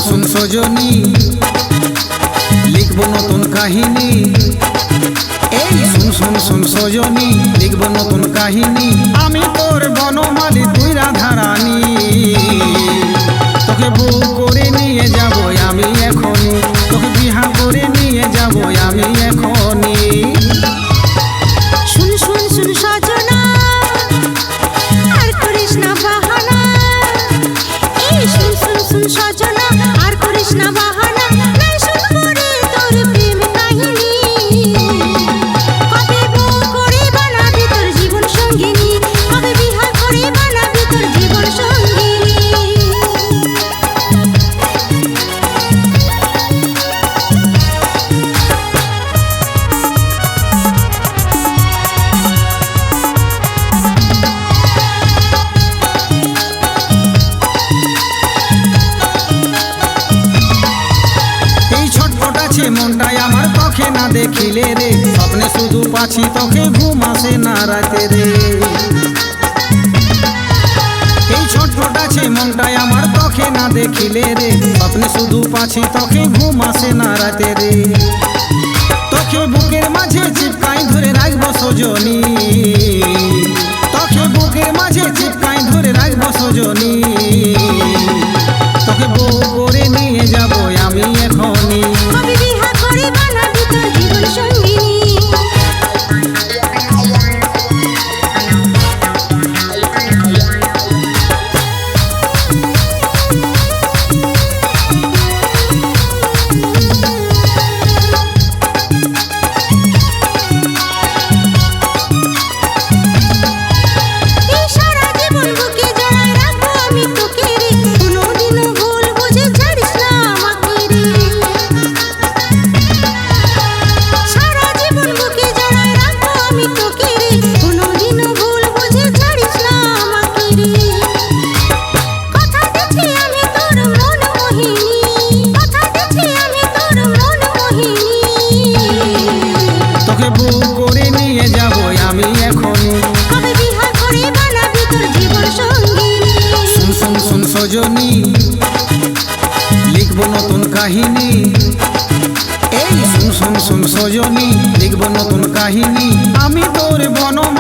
শুন সজনী, লিখব নতুন কাহিনী। এই শুন শুন শুন সজনী, লিখব নতুন কাহিনী। আমি তোর বনমালী, তুই রাধারানী। তোকে বউ করে নিয়ে যাব আমি এখনই, তোকে বিহা করে নিয়ে যাব আমি এখনই। শুন শুন শুন সজনা, আর করিস না বাহানা। এই শুন শুন শুন সজনা, আর করিস না বাহানা। নাই শুনবো রে তোর প্রেম কাহিনী। কবে বউ করে বানাবি তোর জীবন সঙ্গিনী, কবে বিহা করে বানাবি তোর জীবন সঙ্গিনী। মনটাই আমার তোকে না দেখিলে রে, স্বপ্নে শুধু পাচ্ছি তোকে, ঘুম আসে না রাতে রে। এই ছটফট আছে মনটাই আমার তোকে না দেখিলে রে, স্বপ্নে শুধু পাচ্ছি তোকে, ঘুম আসে না রাতে রে। তোকে বুকের মাঝে চিপকাই ধরে রাখবো সজনী, তোকে বুকের মাঝে চিপকাই ধরে রাখবো সজনী। তোকে বউ করে নিয়ে যাব আমি এখনই। তোকে বউ করে নিয়ে যাব আমি এখনই, কবে বিহা করে বানাবি তোর জীবন সঙ্গিনী। শুন শুন শুন সজনী, লিখব নতুন কাহিনী। এই শুন শুন শুন সজনী, লিখব নতুন কাহিনী। আমি তোর বনমালী।